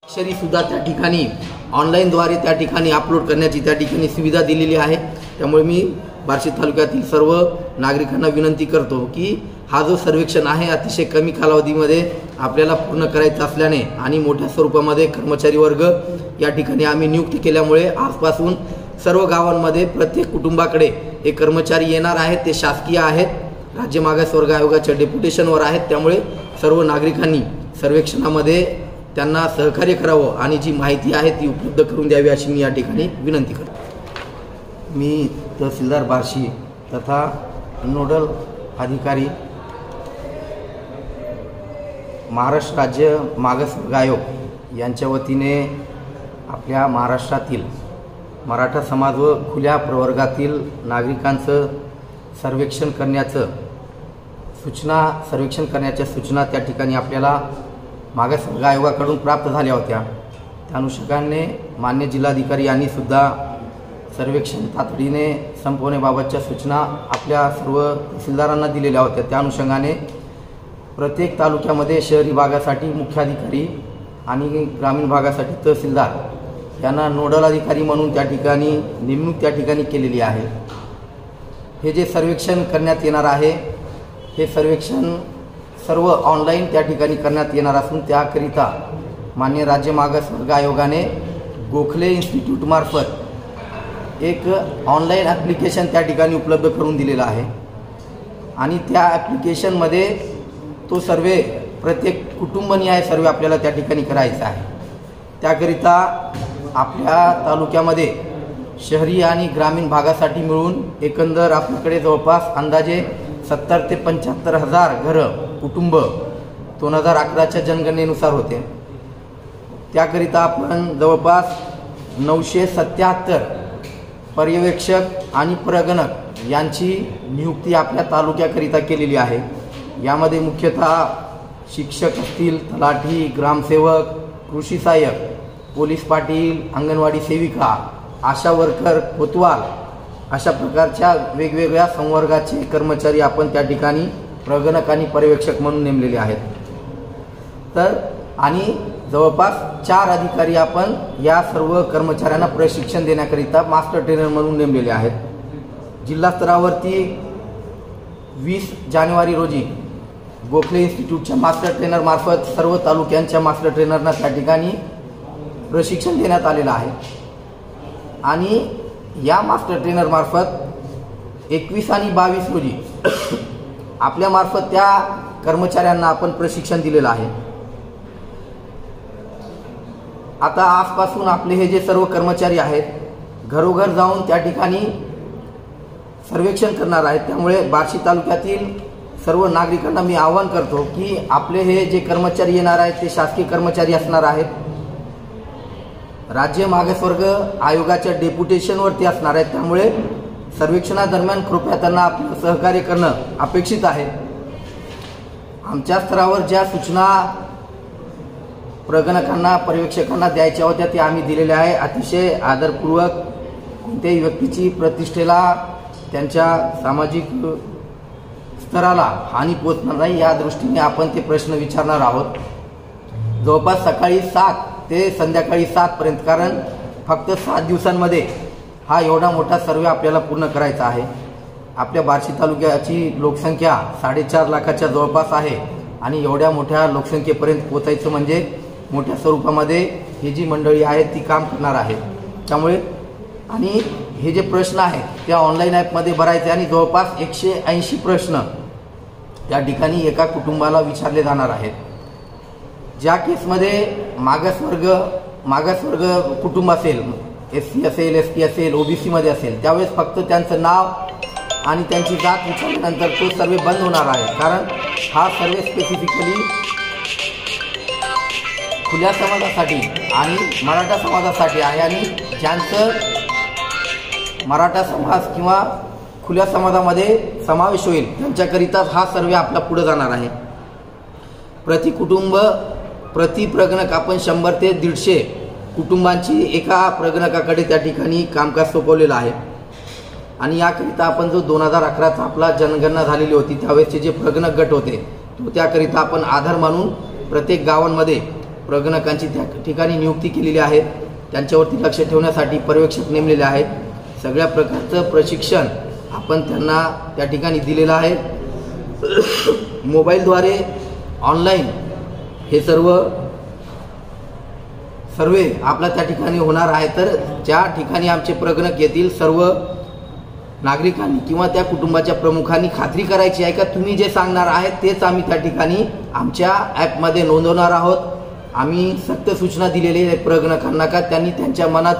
अक्षरी सुद्धा त्या ठिकाणी ऑनलाईनद्वारे त्या ठिकाणी अपलोड करण्याची त्या ठिकाणी सुविधा दिलेली आहे। त्यामुळे मी बार्शी तालुक्यातील सर्व नागरिकांना विनंती करतो की हा जो सर्वेक्षण आहे अतिशय कमी कालावधीमध्ये आपल्याला पूर्ण करायचा असल्याने आणि मोठ्या स्वरूपामध्ये कर्मचारी वर्ग या ठिकाणी आम्ही नियुक्त केल्यामुळे आजपासून सर्व गावांमध्ये प्रत्येक कुटुंबाकडे एक कर्मचारी येणार आहेत। ते शासकीय आहेत, राज्य मागासवर्ग आयोगाच्या डेप्युटेशनवर आहेत। त्यामुळे सर्व नागरिकांनी सर्वेक्षणामध्ये त्यांना सहकार्य करावं आणि जी माहिती आहे ती उपलब्ध करून द्यावी अशी मी या ठिकाणी विनंती करतो। मी तहसीलदार बार्शी तथा नोडल अधिकारी महाराष्ट्र राज्य मागासवर्ग आयोग यांच्या वतीने आपल्या महाराष्ट्रातील मराठा समाज व खुल्या प्रवर्गातील नागरिकांचं सर्वेक्षण करण्याच्या सूचना त्या ठिकाणी आपल्याला मागासवर्ग आयोगाकडून प्राप्त झाल्या होत्या। त्या अनुषंगाने मान्य जिल्हाधिकारी यांनी सुद्धा सर्वेक्षण तातडीने संपवण्याबाबतच्या सूचना आपल्या सर्व तहसीलदारांना दिलेल्या होत्या। त्या अनुषंगाने प्रत्येक तालुक्यामध्ये शहरी भागासाठी मुख्याधिकारी आणि ग्रामीण भागासाठी तहसीलदार यांना नोडल अधिकारी म्हणून त्या ठिकाणी नेमणूक त्या ठिकाणी केलेली आहे। हे जे सर्वेक्षण करण्यात येणार आहे हे सर्वेक्षण सर्व ऑनलाईन त्या ठिकाणी करण्यात येणार असून त्याकरिता मान्य राज्य मागासवर्ग आयोगाने गोखले इन्स्टिट्यूट मार्फत एक ऑनलाईन ॲप्लिकेशन त्या ठिकाणी उपलब्ध करून दिलेला आहे आणि त्या ॲप्लिकेशनमध्ये तो सर्वे प्रत्येक कुटुंबनिहाय सर्वे आपल्याला त्या ठिकाणी करायचा आहे। त्याकरिता आपल्या तालुक्यामध्ये शहरी आणि ग्रामीण भागासाठी मिळून एकंदर आपल्याकडे जवळपास अंदाजे 70 ते 75 हजार घरं कुटुंब 2011च्या जनगणनेनुसार होते। त्याकरिता आपण जवळपास 977 पर्यवेक्षक आणि प्रगणक यांची नियुक्ती आपल्या तालुक्याकरिता केलेली आहे। यामध्ये मुख्यतः शिक्षक असतील, तलाठी, ग्रामसेवक, कृषी सहाय्यक, पोलीस पाटील, अंगणवाडी सेविका, आशा वर्कर, कोतवाल अशा प्रकारच्या वेगवेगळ्या संवर्गाचे कर्मचारी आपण त्या ठिकाणी प्रगणक आणि पर्यवेक्षक म्हणून नेमलेले आहेत। तर आणि जवळपास 4 अधिकारी आपण या सर्व कर्मचाऱ्यांना प्रशिक्षण देण्याकरिता मास्टर ट्रेनर म्हणून नेमलेले आहेत। जिल्हा स्तरावरती 20 जानेवारी रोजी गोखले इन्स्टिट्यूटच्या मास्टर ट्रेनर मार्फत सर्व तालुक्यांच्या मास्टर ट्रेनरना त्या ठिकाणी प्रशिक्षण देण्यात आलेलं आहे आणि या मास्टर ट्रेनर मार्फत 21 आणि 22 रोजी आपल्या मार्फत त्या कर्मचाऱ्यांना आपण प्रशिक्षण दिलेलं आहे। आता आजपासून आपले हे जे सर्व कर्मचारी आहेत घरोघर जाऊन त्या ठिकाणी सर्वेक्षण करणार आहेत। त्यामुळे बार्शी तालुक्यातील सर्व नागरिकांना मी आवाहन करतो की आपले हे जे कर्मचारी येणार आहेत ते शासकीय कर्मचारी असणार आहेत, राज्य मागासवर्ग आयोगाच्या डेप्युटेशनवरती असणार आहेत। त्यामुळे सर्वेक्षणादरम्यान कृपया त्यांना आपलं सहकार्य करणं अपेक्षित आहे। आमच्या स्तरावर ज्या सूचना प्रगणकांना पर्यवेक्षकांना द्यायच्या होत्या त्या आम्ही दिलेल्या आहे। अतिशय आदरपूर्वक कोणत्याही व्यक्तीची प्रतिष्ठेला त्यांच्या सामाजिक स्तराला हानी पोचणार नाही या दृष्टीने आपण ते प्रश्न विचारणार आहोत। जवळपास सकाळी 7 ते संध्याकाळी 7 पर्यंत, कारण फक्त 7 दिवसांमध्ये हा एवढा मोठा सर्वे आपल्याला पूर्ण करायचा आहे। आपल्या बार्शी तालुक्याची लोकसंख्या 4.5 लाखाच्या जवळपास आहे आणि एवढ्या मोठ्या लोकसंख्येपर्यंत पोहोचायचं म्हणजे मोठ्या स्वरूपामध्ये ही जी मंडळी आहेत ती काम करणार आहे। त्यामुळे आणि हे जे प्रश्न आहेत त्या ऑनलाईन ॲपमध्ये भरायचे आणि जवळपास 180 प्रश्न त्या ठिकाणी एका कुटुंबाला विचारले जाणार आहेत। ज्या केसमध्ये मागासवर्ग कुटुंब असेल, SC असेल, ST असेल, OBC मध्ये असेल त्यावेळेस फक्त त्यांचं नाव आणि त्यांची जात विचारल्यानंतर तो सर्वे बंद होणार आहे। कारण हा सर्वे स्पेसिफिकली खुल्या समाजासाठी आणि मराठा समाजासाठी आहे आणि ज्यांचं मराठा समाज किंवा खुल्या समाजामध्ये समावेश होईल त्यांच्याकरिताच हा सर्वे आपला पुढे जाणार आहे। प्रति कुटुंब प्रति प्रगणक आपण 100 ते 150 कुटुंबांची एका प्रगणकाकडे त्या ठिकाणी कामकाज सोपवलेलं आहे आणि याकरिता आपण जो 2011चा आपला जनगणना झालेली होती त्यावेळेसचे जे प्रगणक गट होते तो त्याकरिता आपण आधार मानून प्रत्येक गावांमध्ये प्रगणकांची त्या ठिकाणी नियुक्ती केलेली आहे। त्यांच्यावरती लक्ष ठेवण्यासाठी पर्यवेक्षक नेमलेले आहेत। सगळ्या प्रकारचं प्रशिक्षण आपण त्यांना त्या ठिकाणी दिलेलं आहे। मोबाईलद्वारे ऑनलाईन हे सर्वे आपला त्या ठिकाणी होणार आहे। तर ज्या ठिकाणी आमचे प्रगणक येतील सर्व नागरिकांनी किंवा त्या कुटुंबाच्या प्रमुखांनी खात्री करायची आहे का तुम्ही जे सांगणार आहे तेच आम्ही त्या ठिकाणी आमच्या ॲपमध्ये नोंदवणार आहोत। आम्ही सक्त सूचना दिलेली आहे प्रगणकांना का त्यांनी त्यांच्या मनात